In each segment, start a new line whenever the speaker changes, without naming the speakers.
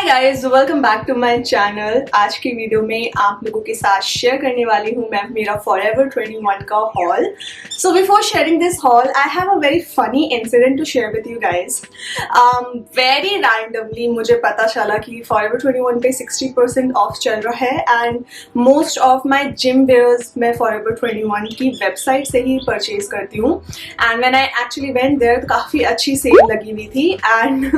Guys, welcome back to my channel. आज की video में आप लोगों के साथ शेयर करने वाली हूँ मैं मेरा फॉरएवर 21 का haul. So before sharing this haul I have a very funny incident to share with you guys. Very randomly मुझे पता चला कि फॉरएवर 21 पे 60% ऑफ चल रहा है and most of my gym wears मैं फॉरएवर 21 की वेबसाइट से ही परचेज करती हूँ। And when I actually went there तो काफ़ी अच्छी सेल लगी हुई थी and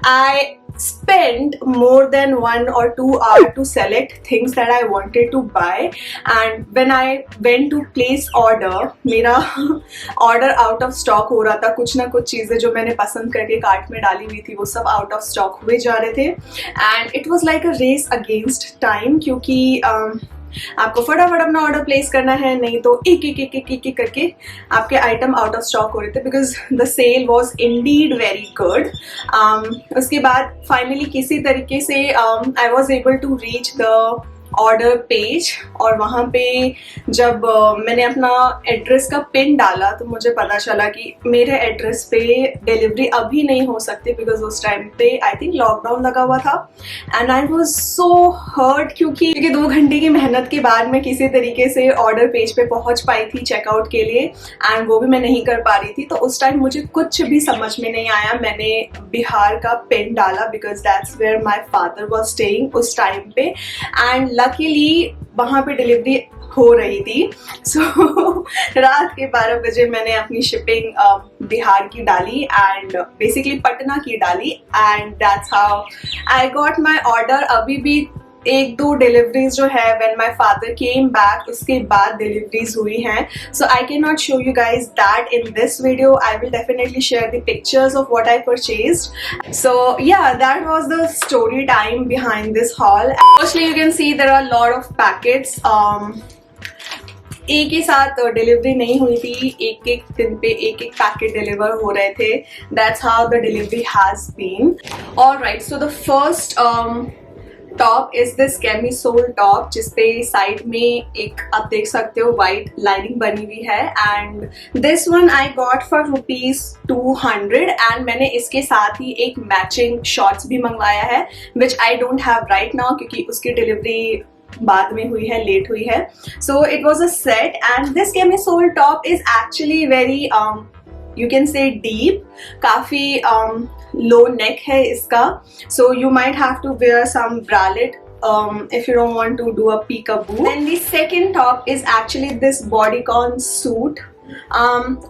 I spent more than 1 or 2 hours to select things that I wanted to buy. And when I went to place order, मेरा order out of stock हो रहा था। कुछ ना कुछ चीज़ें जो मैंने पसंद करके कार्ट में डाली हुई थी वो सब out of stock हुए जा रहे थे and it was like a race against time, क्योंकि आपको फटाफट अपना ऑर्डर प्लेस करना है, नहीं तो एक एक एक एक एक एक करके आपके आइटम आउट ऑफ स्टॉक हो रहे थे because the sale was indeed very good. उसके बाद फाइनली किसी तरीके से I was able to reach the order page और वहाँ पे जब मैंने अपना एड्रेस का पिन डाला तो मुझे पता चला कि मेरे एड्रेस पे डिलीवरी अभी नहीं हो सकती बिकॉज उस टाइम पे आई थिंक लॉकडाउन लगा हुआ था and I was so hurt क्योंकि 2 घंटे की मेहनत के बाद मैं किसी तरीके से ऑर्डर पेज पे पहुँच पाई थी चेकआउट के लिए एंड वो भी मैं नहीं कर पा रही थी। तो उस टाइम मुझे कुछ भी समझ में नहीं आया। मैंने बिहार का पिन डाला because that's where my father was staying उस टाइम पे एंड लकीली वहाँ पे डिलीवरी हो रही थी। सो रात के 12 बजे मैंने अपनी शिपिंग बिहार की डाली एंड बेसिकली पटना की डाली and that's how I got my order. अभी भी 1-2 डिलीवरीज जो है when my father came back उसके बाद डिलीवरीज हुई हैं। So I can not show you guys that in this video. I will definitely share the pictures of what I purchased. So yeah that was the story time behind this haul. Firstly you can see there are lot of packets. एक ही साथ delivery नहीं हुई थी, एक दिन पे एक पैकेट डिलीवर हो रहे थे। That's how the delivery has been. Alright, so the first top is this camisole top जिसपे साइड में एक आप देख सकते हो वाइट लाइनिंग बनी हुई है and this one I got for ₹200 and मैंने इसके साथ ही एक मैचिंग शॉर्ट्स भी मंगवाया है which I don't have right now क्योंकि उसकी डिलीवरी बाद में हुई है, लेट हुई है। So it was a set and this camisole top is actually very you can say deep, काफी low neck है इसका, so you might have to wear some bralette if you don't want to do a peekaboo. And the second top is actually this bodycon suit.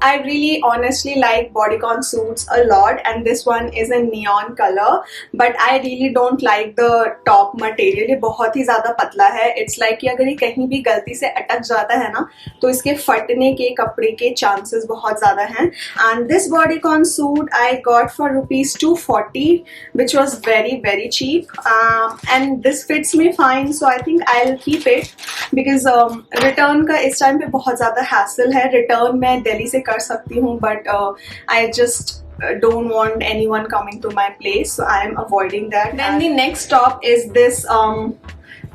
I really honestly like bodycon suits a lot and this one is a neon color but I really don't like the top material. ये बहुत ही ज़्यादा पतला है। It's like कि अगर ये कहीं भी गलती से अटक जाता है ना तो इसके फटने के कपड़े के चांसेस बहुत ज़्यादा हैं। And this bodycon suit I got for ₹240 which was very cheap and this fits me fine so I think I'll keep it because return का इस टाइम पे बहुत ज़्यादा hassle है। रिटर्न मैं दिल्ली से कर सकती हूँ but I just don't want anyone coming to my place so I am avoiding that. Then the next top is this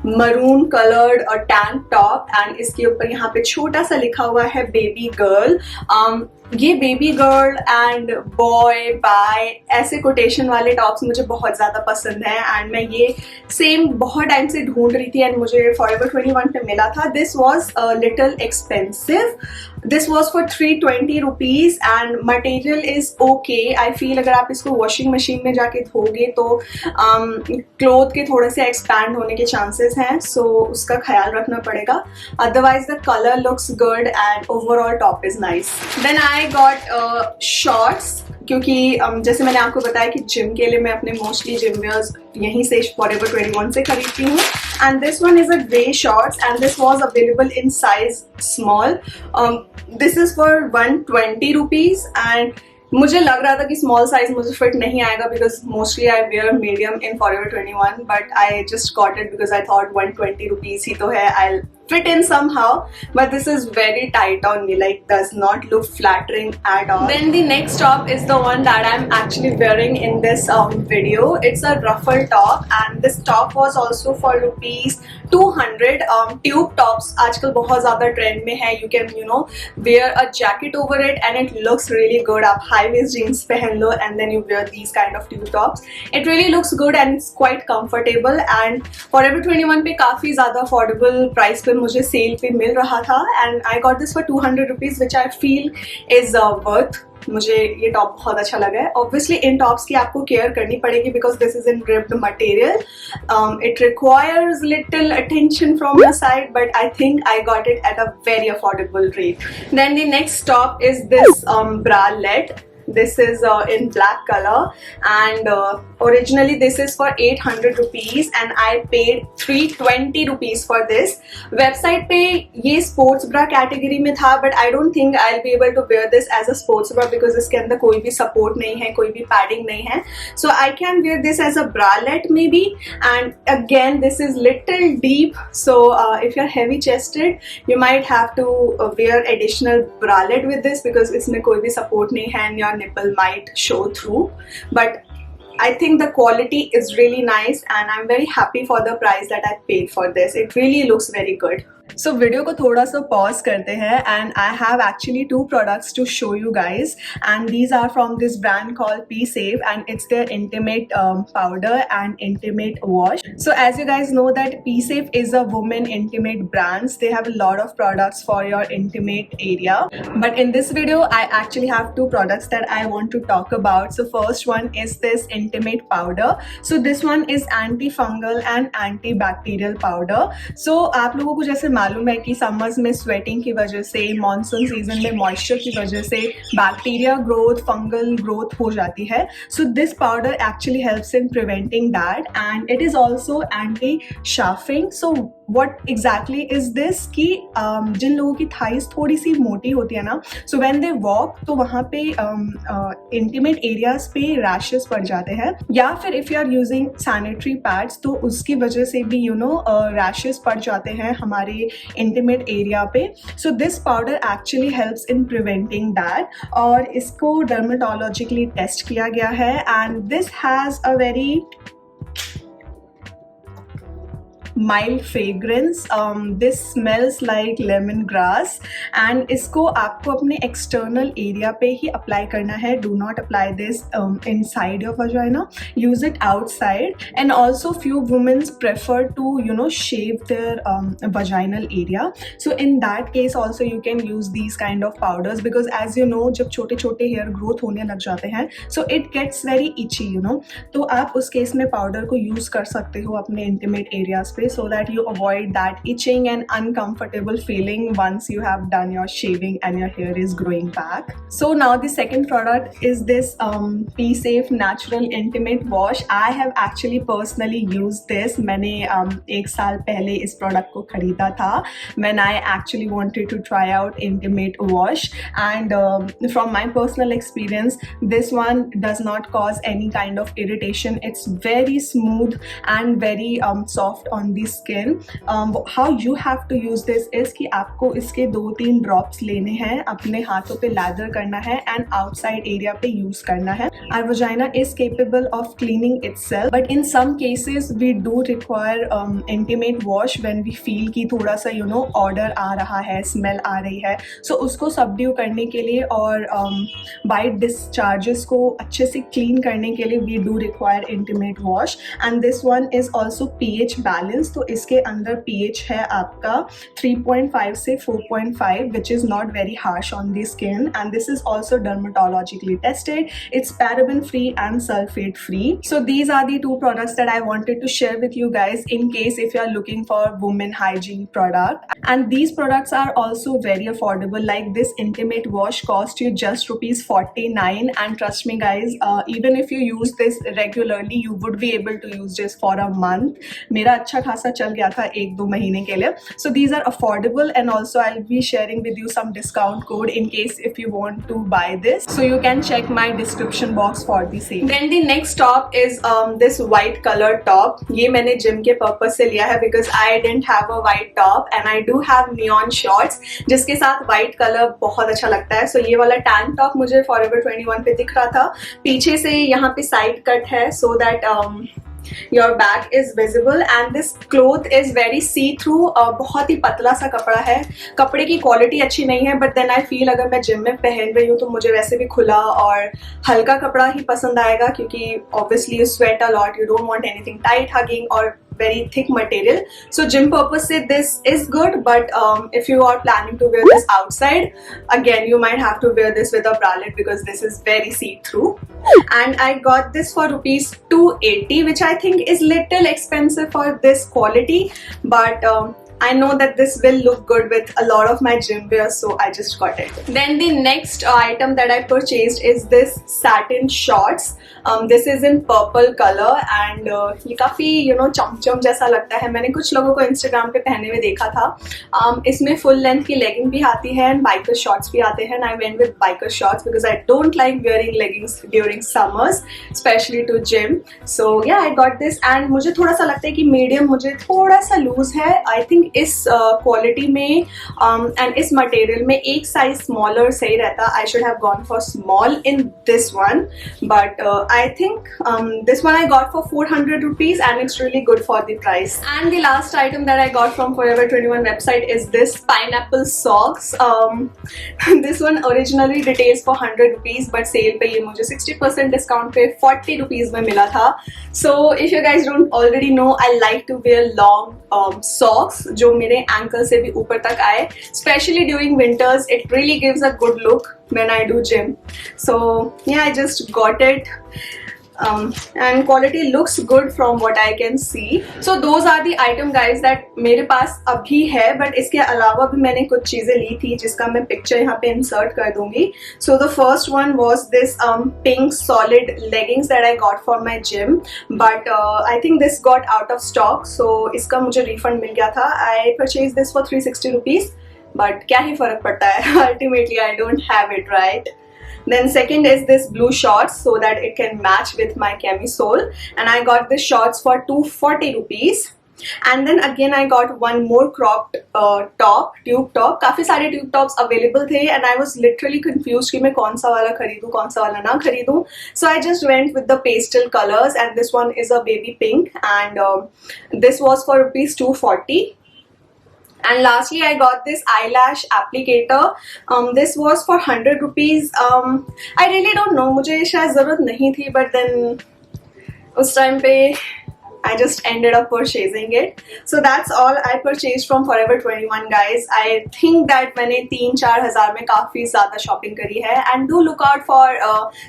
maroon colored or tank top and इसके ऊपर यहाँ पे छोटा सा लिखा हुआ है बेबी गर्ल। ये baby girl and boy bye ऐसे कोटेशन वाले टॉप्स मुझे बहुत ज़्यादा पसंद है एंड मैं ये सेम बहुत टाइम से ढूंढ रही थी एंड मुझे फॉरएवर 21 पे मिला था। This was little expensive. This was for ₹320 and material is okay. I feel अगर आप इसको वॉशिंग मशीन में जाके धोगे तो क्लोथ के थोड़े से एक्सपैंड होने के चांसेस हैं, सो उसका ख्याल रखना पड़ेगा। Otherwise the colour looks good and overall top is nice. Then I got shorts क्योंकि जैसे मैंने आपको बताया कि जिम के लिए मैं अपने मोस्टली जिम वेयर्स यहीं से फॉरएवर 21 से खरीदती हूँ and this one is a grey shorts and this was available in size small. This is for ₹120 and मुझे लग रहा था कि स्मॉल साइज मुझे फिट नहीं आएगा because mostly I wear medium in forever 21 but I just got it because I thought ₹120 ही तो है, आई fit in somehow, but this is very tight on me, like does not look flattering at all. Then the next top is the one that I'm actually wearing in this video. It's a ruffle top, and this top was also for rupees 200. Tube tops आजकल बहुत ज़्यादा trend में है. You can wear a jacket over it and it looks really good. आप high waist jeans पहन लो and then you wear these kind of tube tops. It really looks good and it's quite comfortable. And Forever 21 पे काफ़ी ज़्यादा affordable price पे मुझे cell पे मिल रहा था, and I got this for 200 rupees, which I feel is worth. मुझे ये टॉप बहुत अच्छा लगा है. ऑब्वियसली इन टॉप्स की आपको केयर करनी पड़ेगी because this is in ripped material. It requires little attention from your side, but I think I got it at a very affordable rate. Then the next top is this bralette. This is in black color, and originally this is for 800 rupees and I paid 320 rupees for this. Website पे ये sports bra category में था, but I don't think I'll be able to wear this as a sports bra because इसके अंदर कोई भी support नहीं है, कोई भी padding नहीं है. So I can wear this as a bralette maybe, and again this is little deep, so if you're heavy chested you might have to wear additional bralette with this because इसमें कोई भी support नहीं है and your nipple might show through. But I think the quality is really nice and I'm very happy for the price that I paid for this. It really looks very good. So video को थोड़ा सा pause करते हैं and I have actually two products to show you guys, and these are from this brand called P Safe and it's their intimate powder and intimate wash. So as you guys know that P Safe is a women intimate brands. They have a lot of products for your intimate area, but in this video I actually have two products that I want to talk about. So first one is this intimate powder. So this one is antifungal and antibacterial powder. So आप लोगों को जैसे मालूम है कि summers में sweating की वजह से, मानसून सीजन में मॉइस्चर की वजह से बैक्टीरिया ग्रोथ, फंगल ग्रोथ हो जाती है. So this powder actually helps in preventing that and it is also anti chafing. So what exactly is this कि जिन लोगों की थाइस थोड़ी सी मोटी होती है ना, सो व्हेन दे वॉक तो वहाँ पे इंटीमेट एरियाज पे रैशेस पड़ जाते हैं, या फिर if you are using sanitary pads तो उसकी वजह से भी रैशेस पड़ जाते हैं हमारे इंटीमेट एरिया पे. सो this powder actually helps in preventing that, और इसको डर्मेटोलॉजिकली टेस्ट किया गया है and this has a very mild fragrance. This smells like lemongrass and इसको आपको अपने external area पे ही apply करना है. Do not apply this inside your vagina. Use it outside. And also few women prefer to shave their vaginal area. So in that case also you can use these kind of powders because as you know जब छोटे छोटे hair growth होने लग जाते हैं so it gets very itchy तो आप उस केस में पाउडर को यूज़ कर सकते हो अपने intimate areas पे, so that you avoid that itching and uncomfortable feeling once you have done your shaving and your hair is growing back. So now the second product is this P Safe Natural Intimate Wash. I have actually personally used this. मैंने एक साल पहले इस product को खरीदा था when I actually wanted to try out intimate wash, and from my personal experience this one does not cause any kind of irritation. It's very smooth and very soft on the skin. How you have to use this is कि आपको इसके 2-3 drops लेने हैं, अपने हाथों पे leather करना है एंड आउटसाइड एरिया पे यूज करना है. Our vagina is capable of cleaning itself, but in some cases we do require intimate wash when we feel कि थोड़ा सा ऑर्डर आ रहा है, स्मेल आ रही है. So उसको सबड्यू करने के लिए और बाइट डिस्चार्जेस को अच्छे से क्लीन करने के लिए we do require intimate wash. And this one is also pH balance. तो इसके अंदर pH है आपका 3.5 से 4.5, which is not very harsh on the skin, and this is also dermatologically tested. It's paraben free and sulfate free. So these are the two products that I wanted to share with you guys in case if you are looking for women hygiene product. And these products are also very affordable. Like this intimate wash cost you just rupees 49, and trust me guys, even if you use this regularly you would be able to use this for a month. मेरा अच्छा खासा खासा चल गया था 1-2 महीने के लिए. So these are affordable and also I'll be sharing with you some discount code in case if you want to buy this. So you can check my description box for the same. Then the next top is this white color top. ये मैंने gym के purpose से लिया है because I didn't have a white top and I do have neon shorts जिसके साथ white color बहुत अच्छा लगता है. So ये वाला tan top मुझे Forever 21 पे दिख रहा था. पीछे से यहाँ पे side cut है so that your back is visible and this cloth is very see through. बहुत ही पतला सा कपड़ा है. कपड़े की क्वालिटी अच्छी नहीं है but then I feel अगर मैं जिम में पहन रही हूँ तो मुझे वैसे भी खुला और हल्का कपड़ा ही पसंद आएगा क्योंकि obviously you sweat a lot, you don't want anything tight hugging or very thick material. So gym purpose से this is good but if you are planning to wear this outside, again you might have to wear this with a bralette because this is very see-through. And I got this for rupees 280 which I think is little expensive for this quality but I know that this will look good with a lot of my gym wear, so I just got it. Then the next item that I purchased is this satin shorts. This is in purple color and ये काफ़ी चमचम जैसा लगता है. मैंने कुछ लोगों को Instagram पे पहने हुए देखा था. इसमें full length की legging भी आती है and biker shorts भी आते हैं. And I went with biker shorts because I don't like wearing leggings during summers, especially to gym. So yeah, I got this and मुझे थोड़ा सा लगता है कि medium मुझे थोड़ा सा loose है. I think इस क्वालिटी में एंड इस मटेरियल में एक साइज स्मॉलर सही रहता. I should have gone for small in this one but I think this one I got for 400 rupees and it's really good for the price. And the last item that I got from Forever 21 website is this pineapple socks. This one originally retails for 100 rupees but sale पे ये मुझे 60% discount पे 40 rupees में मिला था. So if you guys don't already know, I like to wear long socks जो मेरे ankle से भी ऊपर तक आए. Especially during winters, it really gives a good look when I do gym. So yeah, I just got it. And quality looks good from what I can see. So those are the item guys that मेरे पास अभी है but इसके अलावा भी मैंने कुछ चीज़ें ली थी जिसका मैं पिक्चर यहाँ पे इंसर्ट कर दूंगी. So the first one was this pink solid leggings that I got for my gym but I think this got out of stock so इसका मुझे refund मिल गया था. I purchased this for 360 rupees but क्या ही फर्क पड़ता है. Ultimately I don't have it, right? Then second is this blue shorts so that it can match with my camisole and I got this shorts for 240 rupees. And then again I got one more cropped top, tube top. काफ़ी सारे tube tops available थे and I was literally confused कि मैं कौन सा वाला खरीदूँ कौन सा वाला ना खरीदूँ. So I just went with the pastel colors and this one is a baby pink and this was for rupees 240. And lastly I got this eyelash applicator. This was for 100 rupees. I really don't know, मुझे शायद ज़रूरत नहीं थी but then उस time पे I just ended up purchasing it. So that's all I purchased from Forever 21 guys. I think that मैंने 3-4 हज़ार में काफ़ी ज़्यादा शॉपिंग करी है and do look out for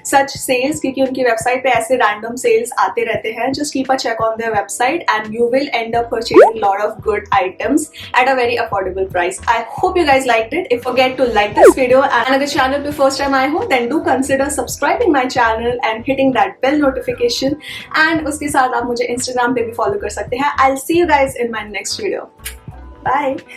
such sales क्योंकि उनकी वेबसाइट पे ऐसे random sales आते रहते हैं. Just keep a check on their website and you will end up purchasing a lot of good items at a very affordable price. I hope you guys liked it. If forget to like this video and अगर channel पे first time आए हो then do consider subscribing my channel and hitting that bell notification and उसके साथ आप मुझे Instagram पे भी फॉलो कर सकते हैं. I'll see you guys in my next video. Bye.